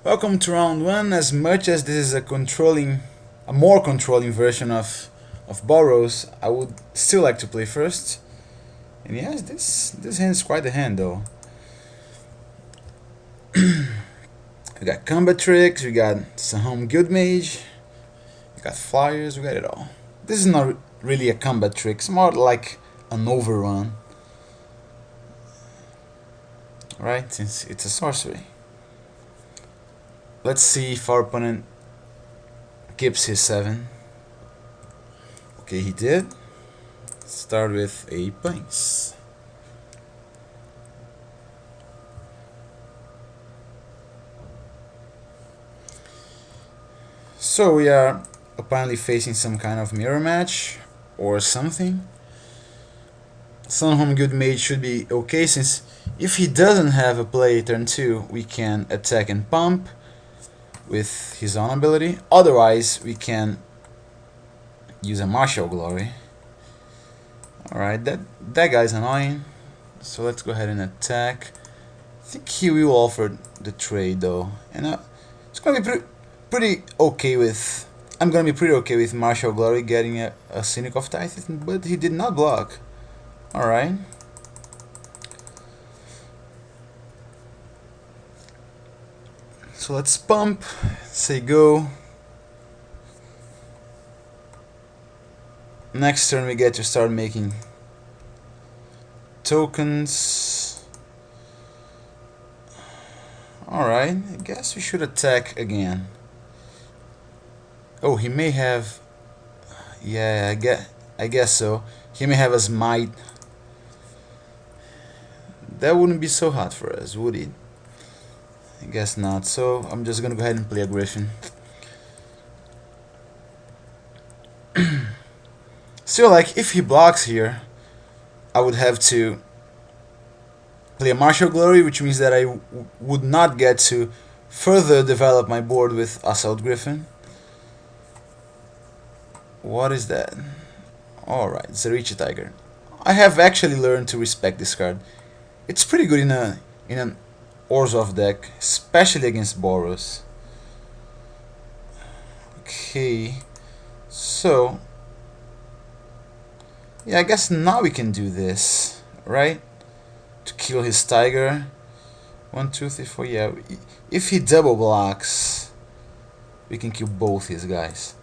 Welcome to round one. As much as this is a more controlling version of Boros, I would still like to play first. And yes, this hand is quite a hand though. We got combat tricks, we got some home guild mage, we got flyers, we got it all. This is not really a combat trick, it's more like an overrun. Right, since it's a sorcery. Let's see if our opponent keeps his 7. Okay, he did. Start with a Plains. So we are apparently facing some kind of mirror match or something. Sun Home Guild Mage should be okay, since if he doesn't have a play turn 2, we can attack and pump with his own ability. Otherwise, we can use a Martial Glory. Alright, that guy's annoying. So let's go ahead and attack. I think he will offer the trade though. And it's gonna be pretty okay with... I'm gonna be pretty okay with Martial Glory getting a Cynic of Titan, but he did not block. Alright. So let's pump, say go. Next turn we get to start making tokens. Alright, I guess we should attack again. Oh, he may have... Yeah, I guess so. He may have a smite. That wouldn't be so hot for us, would it? I guess not, so I'm just gonna go ahead and play a Griffin. Still, like, if he blocks here, I would have to play a Martial Glory, which means that I would not get to further develop my board with Assault Griffin. What is that? Alright, Zerichi Tiger. I have actually learned to respect this card. It's pretty good in an Orzhov deck, especially against Boros. Okay, so yeah, I guess now we can do this, right? To kill his tiger. 1, 2, 3, 4. Yeah, if he double blocks, we can kill both his guys.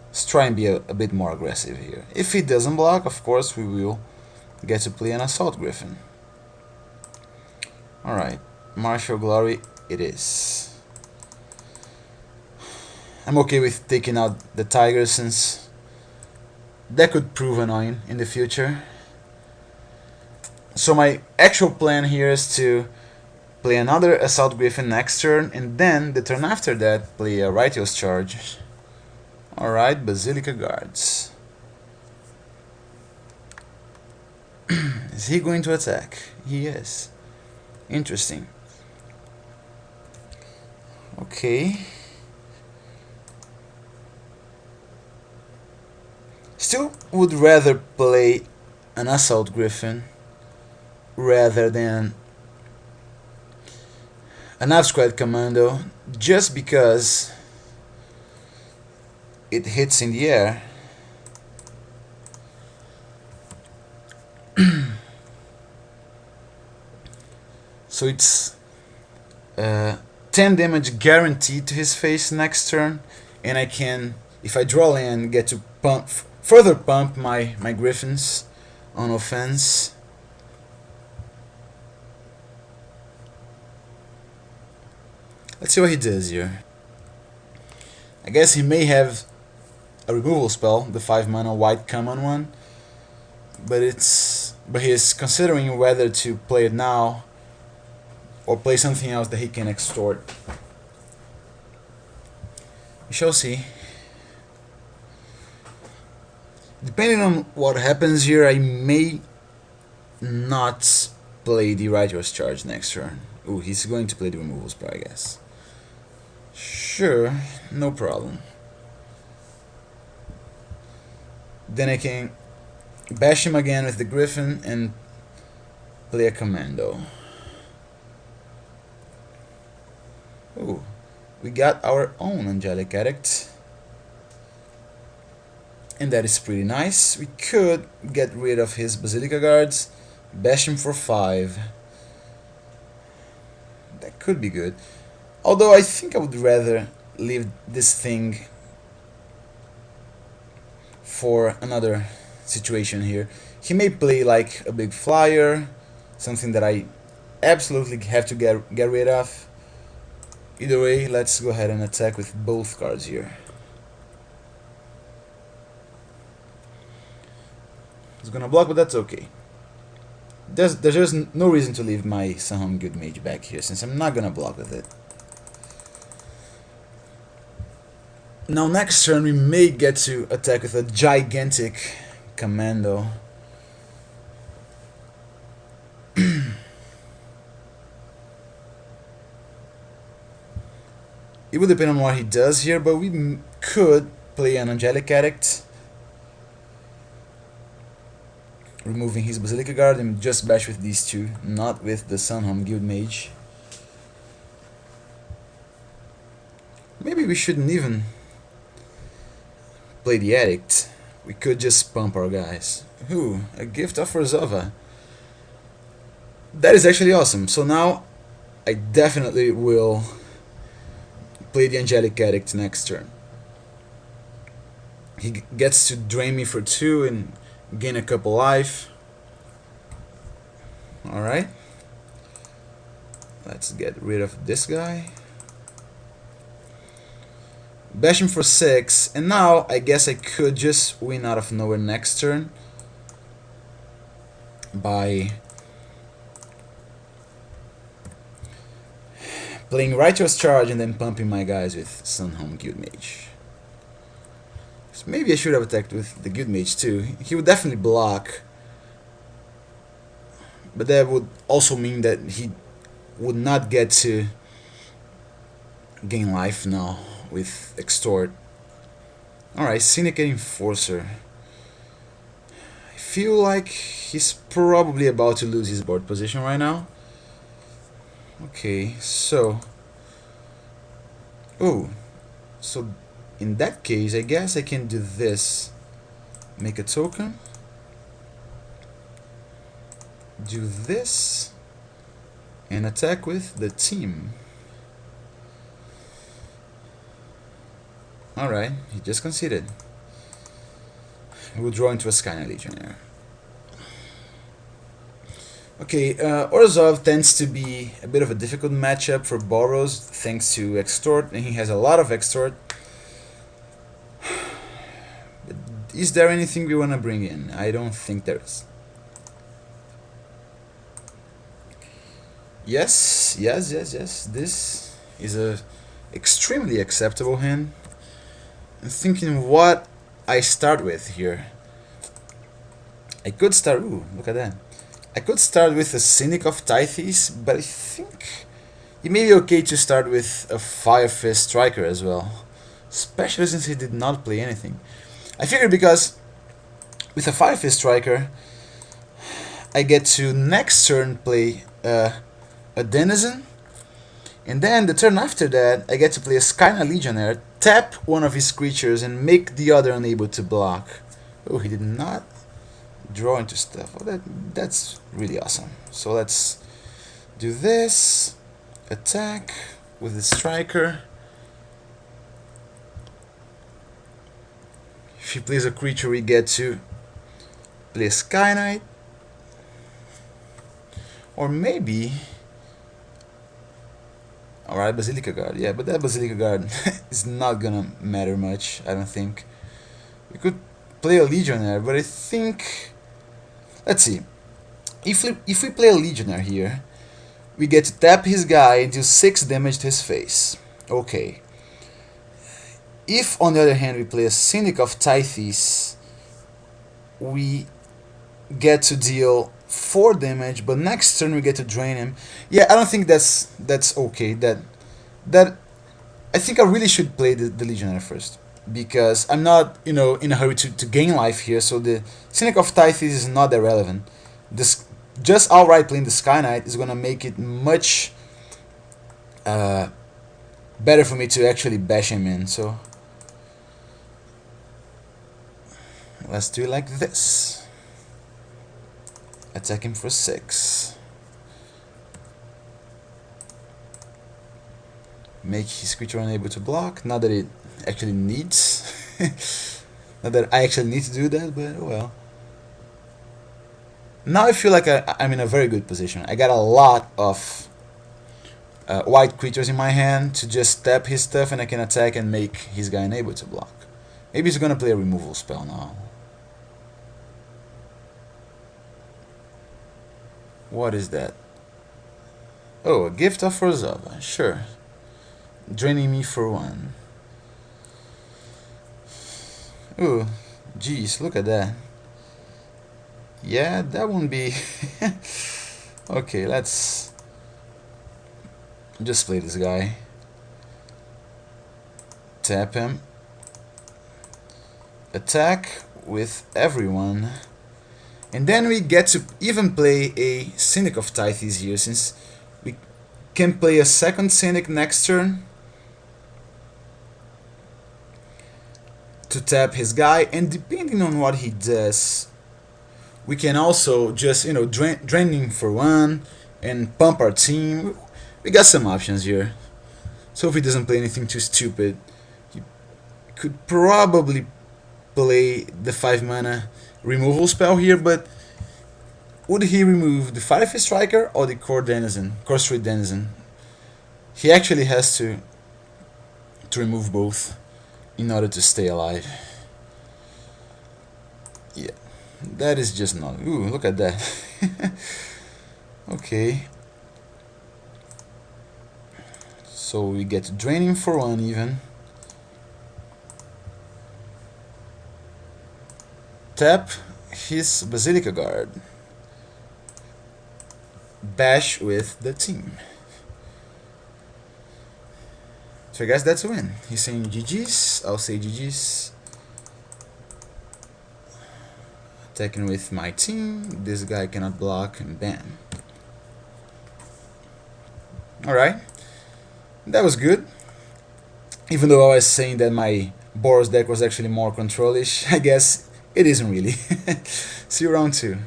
Let's try and be a bit more aggressive here. If he doesn't block, of course, we will get to play an Assault Griffin. Alright, Martial Glory it is. I'm okay with taking out the tiger, since that could prove annoying in the future. So my actual plan here is to play another Assault Griffin next turn, and then the turn after that play a Righteous Charge. Alright, Basilica Guards. Is he going to attack? He is. Interesting. Okay. Still would rather play an Assault Griffin rather than an Nav Squad Commando, just because it hits in the air. So it's 10 damage guaranteed to his face next turn, and I can, if I draw land, get to further pump my Griffins on offense. Let's see what he does here. I guess he may have a removal spell, the 5 mana white common one, but he's considering whether to play it now or play something else that he can extort. We shall see. Depending on what happens here, I may not play the Righteous Charge next turn. Ooh, he's going to play the removal spell, I guess. Sure, no problem. Then I can bash him again with the Griffin and play a Commando. Ooh, we got our own Angelic Addict. And that is pretty nice. We could get rid of his Basilica Guards, bash him for 5. That could be good. Although I think I would rather leave this thing for another situation here. He may play like a big flyer, something that I absolutely have to get rid of. Either way, let's go ahead and attack with both cards here. It's gonna block, but that's okay. There's just no reason to leave my Sunhome Good Mage back here, since I'm not gonna block with it. Now next turn we may get to attack with a gigantic commando. It would depend on what he does here, but we could play an Angelic Addict, removing his Basilica Guard, and just bash with these two, not with the Sunhome Guild Mage. Maybe we shouldn't even play the Addict. We could just pump our guys. Ooh, a gift of Rozova. That is actually awesome. So now I definitely will play the Angelic Addict next turn. He gets to drain me for 2 and gain a couple life. Alright. Let's get rid of this guy. Bash him for 6, and now I guess I could just win out of nowhere next turn by playing Righteous Charge and then pumping my guys with Sunhome Guild Mage. So maybe I should have attacked with the Guild Mage too. He would definitely block, but that would also mean that he would not get to gain life now with Extort. Alright, Syndicate Enforcer. I feel like he's probably about to lose his board position right now. Okay, so... oh, so in that case, I guess I can do this. Make a token. Do this. And attack with the team. Alright, he just conceded. We'll draw into a Sky Knight Legionnaire. Okay, Orzhov tends to be a bit of a difficult matchup for Boros thanks to Extort, and he has a lot of Extort. But is there anything we want to bring in? I don't think there is. Yes. This is a extremely acceptable hand. I'm thinking what I start with here. I could start... ooh, look at that. I could start with a Cynic of Tithes, but I think it may be okay to start with a Fire Fist Striker as well, especially since he did not play anything. I figured because with a Fire Fist Striker I get to next turn play a Denizen, and then the turn after that I get to play a Sky Knight Legionnaire, tap one of his creatures and make the other unable to block. Oh, he did not draw into stuff. Oh, that's really awesome. So let's do this. Attack with the striker. If he plays a creature, we get to play a Sky Knight. Or maybe... alright, Basilica Guard. Yeah, but that Basilica Guard is not gonna matter much, I don't think. We could play a Legionnaire, but I think... let's see. If we play a Legionnaire here, we get to tap his guy and do 6 damage to his face. Okay. If, on the other hand, we play a Syndic of Tithes, we get to deal 4 damage, but next turn we get to drain him. Yeah, I don't think that's okay. I think I really should play the Legionnaire first, because I'm not, in a hurry to gain life here. So the Cynic of Tithes is not that relevant. This just outright playing the Sky Knight is gonna make it much better for me to actually bash him in. So let's do it like this. Attack him for 6. Make his creature unable to block. Not that it actually needs. Not that I actually need to do that, but oh well. Now I feel like I'm in a very good position. I got a lot of white creatures in my hand to just tap his stuff, and I can attack and make his guy unable to block. Maybe he's gonna play a removal spell now. What is that? Oh, a gift of Rozova. Sure. Draining me for 1. Ooh, geez, look at that. Yeah, that won't be... Okay, let's just play this guy. Tap him. Attack with everyone. And then we get to even play a Syndic of Tithes here, since we can play a second Syndic next turn to tap his guy, and depending on what he does, we can also just, you know, draining for 1 and pump our team. We got some options here. So if he doesn't play anything too stupid, he could probably play the 5 mana removal spell here, but would he remove the Firefish Striker or the Core Street Denizen? He actually has to remove both in order to stay alive. Yeah, that is just not... Ooh, look at that. Okay. So we get draining for 1 even. Tap his Basilica Guard. Bash with the team. So I guess that's a win. He's saying GG's, I'll say GG's. Attacking with my team, this guy cannot block, and bam. Alright, that was good. Even though I was saying that my Boros deck was actually more controlish, I guess it isn't really. See you round 2.